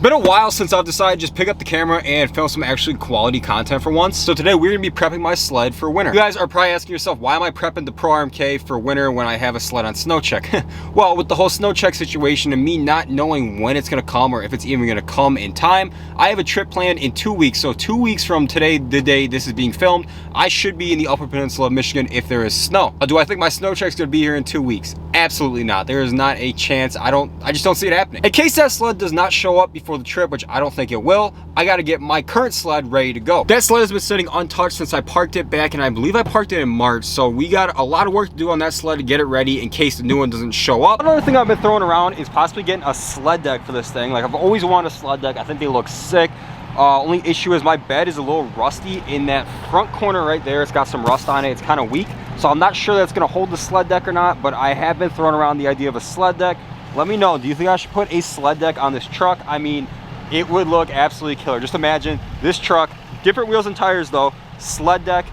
been a while since I've decided to just pick up the camera and film some actually quality content for once. So today we're gonna be prepping my sled for winter. You guys are probably asking yourself, why am I prepping the Pro RMK for winter when I have a sled on SnowCheck? Well, with the whole SnowCheck situation and me not knowing when it's gonna come or if it's even gonna come in time, I have a trip planned in 2 weeks. So 2 weeks from today, the day this is being filmed, I should be in the Upper Peninsula of Michigan if there is snow. Do I think my SnowCheck's gonna be here in 2 weeks? Absolutely not. There is not a chance. I just don't see it happening. In case that sled does not show up before the trip, which I don't think it will, I gotta get my current sled ready to go. That sled has been sitting untouched since I parked it back, and I believe I parked it in March, so we got a lot of work to do on that sled to get it ready in case the new one doesn't show up. Another thing I've been throwing around is possibly getting a sled deck for this thing. Like, I've always wanted a sled deck. I think they look sick. Only issue is my bed is a little rusty in that front corner right there. It's got some rust on it. It's kind of weak, so I'm not sure that's gonna hold the sled deck or not, but I have been throwing around the idea of a sled deck. Let me know, do you think I should put a sled deck on this truck? I mean, it would look absolutely killer. Just imagine this truck, different wheels and tires though, sled deck,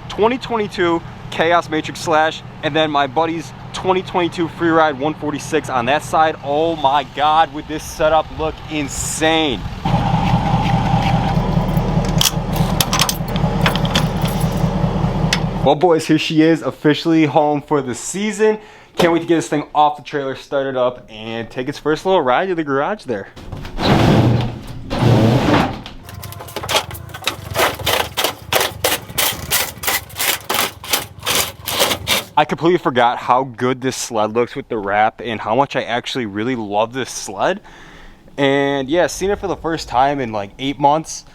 2022 Chaos Matrix Slash, and then my buddy's 2022 Freeride 146 on that side. Oh my God, would this setup look insane? Well boys, here she is, officially home for the season. Can't wait to get this thing off the trailer, started up, and take its first little ride to the garage there. I completely forgot how good this sled looks with the wrap and how much I actually really love this sled. And yeah, seeing it for the first time in like 8 months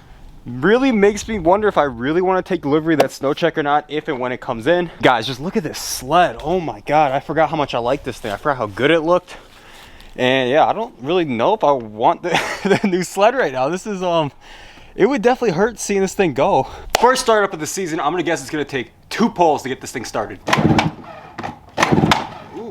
really makes me wonder if I really want to take delivery of that SnowCheck or not, if and when it comes in. Guys, just look at this sled. Oh my God, I forgot how much I like this thing. I forgot how good it looked. And yeah, I don't really know if I want the new sled right now. This is, it would definitely hurt seeing this thing go. First startup of the season, I'm gonna guess it's gonna take 2 pulls to get this thing started. Ooh.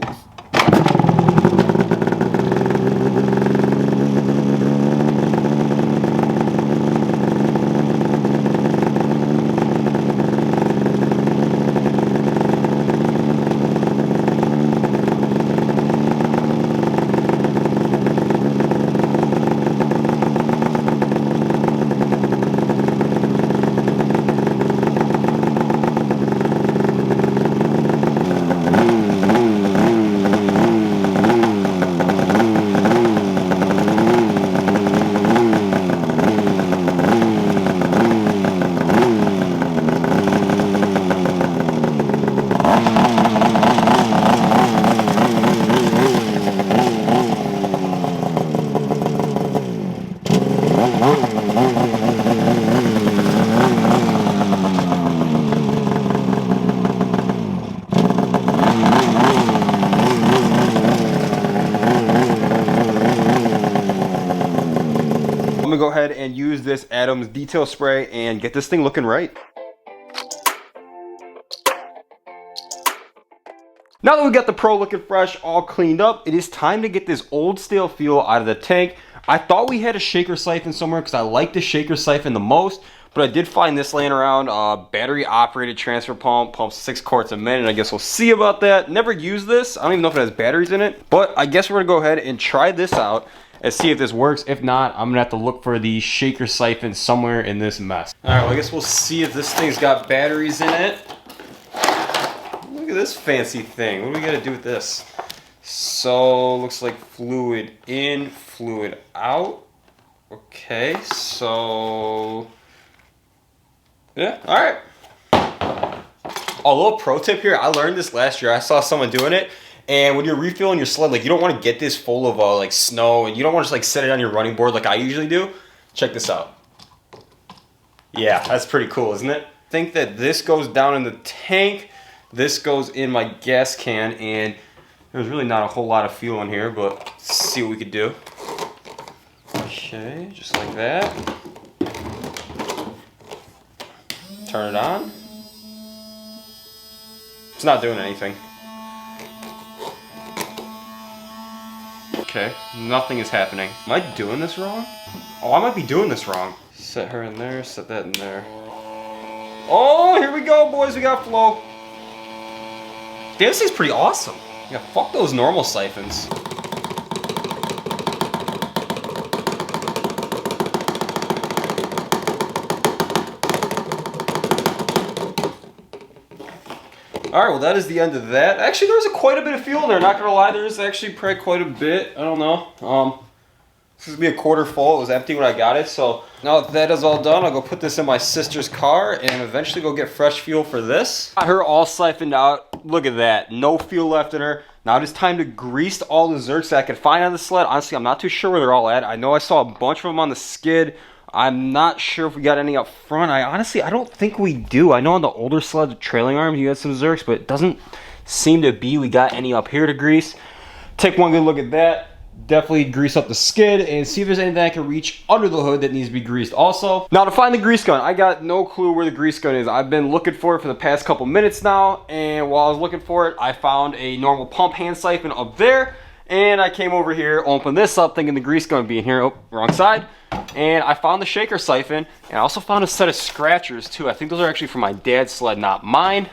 I'm gonna go ahead and use this Adams detail spray and get this thing looking right. Now that we got the Pro looking fresh, all cleaned up, it is time to get this old stale fuel out of the tank. I thought we had a shaker siphon somewhere because I like the shaker siphon the most, but I did find this laying around, battery operated transfer pump, pumps 6 quarts a minute. I guess we'll see about that. Never used this. I don't even know if it has batteries in it, but I guess we're gonna go ahead and try this out and see if this works. If not, I'm gonna have to look for the shaker siphon somewhere in this mess. All right, well, I guess we'll see if this thing's got batteries in it. Look at this fancy thing. What do we gotta do with this? So, looks like fluid in, fluid out. Okay, so, yeah, all right. A little pro tip here, I learned this last year. I saw someone doing it. And when you're refilling your sled, like, you don't want to get this full of like snow, and you don't want to just like set it on your running board like I usually do. Check this out. Yeah, that's pretty cool, isn't it? I think that this goes down in the tank. This goes in my gas can, and there's really not a whole lot of fuel in here, but let's see what we could do. Okay, just like that. Turn it on. It's not doing anything. Okay, nothing is happening. Am I doing this wrong? Oh, I might be doing this wrong. Set her in there, set that in there. Oh, here we go, boys, we got flow. Damn, this thing's pretty awesome. Yeah, fuck those normal siphons. All right, well, that is the end of that. Actually, there's quite a bit of fuel in there. Not gonna lie, there's actually probably quite a bit. I don't know. This is gonna be a quarter full. It was empty when I got it. So now that that is all done, I'll go put this in my sister's car and eventually go get fresh fuel for this. Got her all siphoned out. Look at that. No fuel left in her. Now it is time to grease all the Zerks that I can find on the sled. Honestly, I'm not too sure where they're all at. I know I saw a bunch of them on the skid. I'm not sure if we got any up front. I don't think we do. I know on the older sleds with trailing arms, you had some Zerks, but it doesn't seem to be we got any up here to grease. Take one good look at that. Definitely grease up the skid and see if there's anything I can reach under the hood that needs to be greased also. Now to find the grease gun, I got no clue where the grease gun is. I've been looking for it for the past couple minutes now, and while I was looking for it, I found a normal pump hand siphon up there, and I came over here, opened this up thinking the grease gun would be in here. Oh, wrong side. And I found the shaker siphon, and I also found a set of scratchers too. I think those are actually from my dad's sled, not mine.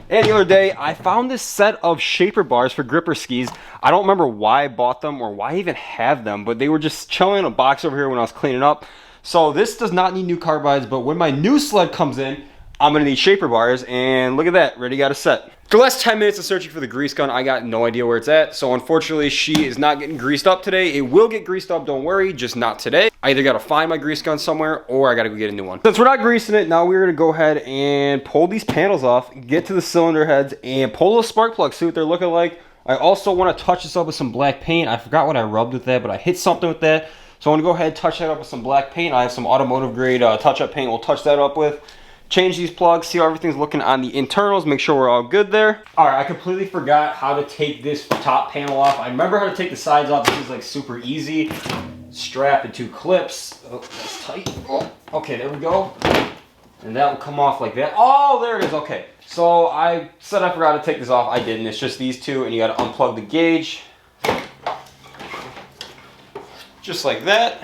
And the other day, I found this set of shaper bars for gripper skis. I don't remember why I bought them or why I even have them, but they were just chilling in a box over here when I was cleaning up. So this does not need new carbides, but when my new sled comes in, I'm gonna need shaper bars, and look at that, ready, got a set. For the last 10 minutes of searching for the grease gun, I got no idea where it's at, so unfortunately she is not getting greased up today. It will get greased up, don't worry, just not today. I either gotta find my grease gun somewhere, or I gotta go get a new one. Since we're not greasing it, now we're gonna go ahead and pull these panels off, get to the cylinder heads, and pull those spark plugs, see what they're looking like. I also wanna touch this up with some black paint. I forgot what I rubbed with that, but I hit something with that. So I'm gonna go ahead and touch that up with some black paint. I have some automotive grade touch-up paint we'll touch that up with. Change these plugs, see how everything's looking on the internals, make sure we're all good there. All right, I completely forgot how to take this top panel off. I remember how to take the sides off. This is like super easy. Strap and 2 clips. Oh, that's tight. Oh, okay, there we go. And that will come off like that. Oh, there it is, okay. So I said I forgot to take this off. I didn't, it's just these two, and you gotta unplug the gauge. Just like that.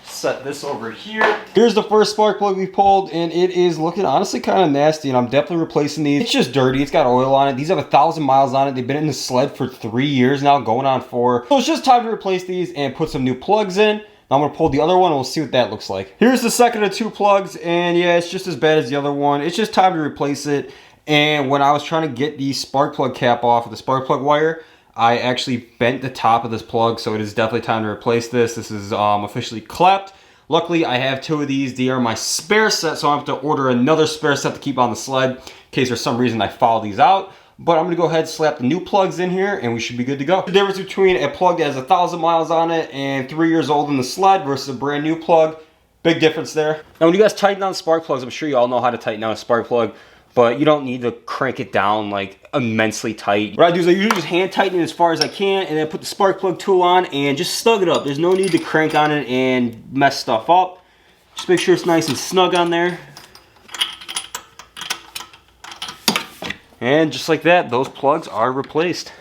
Set this over here. Here's the first spark plug we pulled, and it is looking honestly kind of nasty, and I'm definitely replacing these. It's just dirty. It's got oil on it. These have 1,000 miles on it. They've been in the sled for 3 years now, going on 4. So it's just time to replace these and put some new plugs in. Now I'm gonna pull the other one and we'll see what that looks like. Here's the second of 2 plugs, and yeah, it's just as bad as the other one. It's just time to replace it. And when I was trying to get the spark plug cap off of the spark plug wire, I actually bent the top of this plug, so it is definitely time to replace this. This is officially clapped. Luckily, I have 2 of these. They are my spare set, so I have to order another spare set to keep on the sled in case for some reason I foul these out. But I'm gonna go ahead and slap the new plugs in here, and we should be good to go. The difference between a plug that has 1,000 miles on it and 3 years old in the sled versus a brand new plug, big difference there. Now, when you guys tighten down spark plugs, I'm sure you all know how to tighten down a spark plug, but you don't need to crank it down like immensely tight. What I do is I usually just hand tighten it as far as I can, and then put the spark plug tool on and just snug it up. There's no need to crank on it and mess stuff up. Just make sure it's nice and snug on there. And just like that, those plugs are replaced.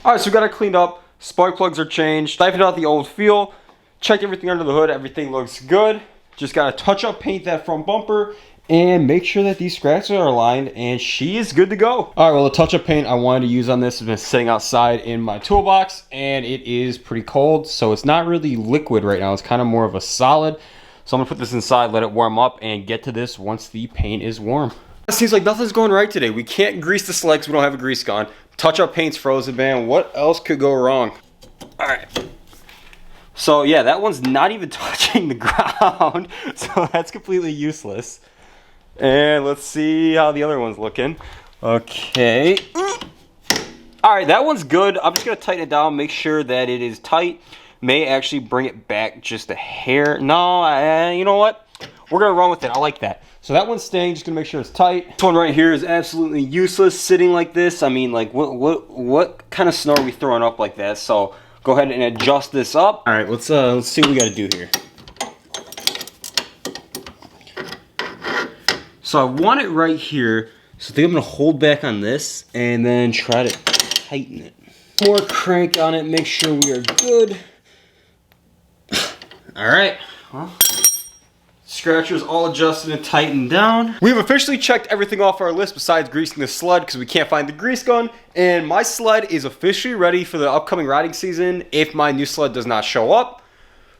All right, so we got it cleaned up. Spark plugs are changed. Siphoned out the old fuel. Checked everything under the hood. Everything looks good. Just got to touch up paint that front bumper and make sure that these scratches are aligned, and she is good to go. All right, well, the touch up paint I wanted to use on this has been sitting outside in my toolbox, and it is pretty cold, so it's not really liquid right now. It's kind of more of a solid. So I'm gonna put this inside, let it warm up, and get to this once the paint is warm. It seems like nothing's going right today. We can't grease the sled because we don't have a grease gun. Touch up paint's frozen, man. What else could go wrong? All right. So yeah, that one's not even touching the ground, so that's completely useless. And let's see how the other one's looking. Okay. All right, that one's good. I'm just gonna tighten it down, make sure that it is tight. May actually bring it back just a hair. No, you know what? We're gonna run with it. I like that. So that one's staying, just gonna make sure it's tight. This one right here is absolutely useless sitting like this. I mean, like what kind of snow are we throwing up like that? So go ahead and adjust this up. All right, let's see what we gotta do here. So I want it right here. So I think I'm gonna hold back on this and then try to tighten it. More crank on it, make sure we are good. All right, well, let's Scratchers all adjusted and tightened down. We've officially checked everything off our list besides greasing the sled because we can't find the grease gun. And my sled is officially ready for the upcoming riding season if my new sled does not show up.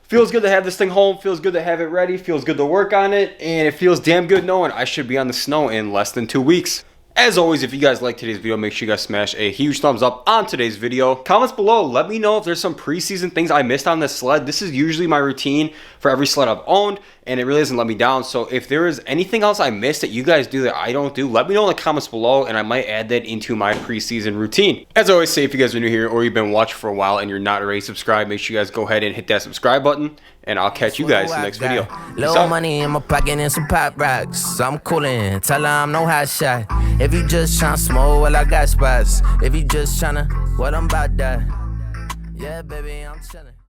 Feels good to have this thing home, feels good to have it ready, feels good to work on it, and it feels damn good knowing I should be on the snow in less than 2 weeks. As always, if you guys like today's video, make sure you guys smash a huge thumbs up on today's video. Comments below, let me know if there's some preseason things I missed on this sled. This is usually my routine for every sled I've owned, and it really hasn't let me down. So if there is anything else I missed that you guys do that I don't do, let me know in the comments below, and I might add that into my preseason routine. As I always say, if you guys are new here or you've been watching for a while and you're not already subscribed, make sure you guys go ahead and hit that subscribe button, and I'll catch you guys in the next video. Little money in my pocket and some pop rocks. I'm coolin', tell her I'm no hot shot. If you just tryna smoke, well I got spots. If you just tryna, what I'm about that. Yeah, baby, I'm chillin'.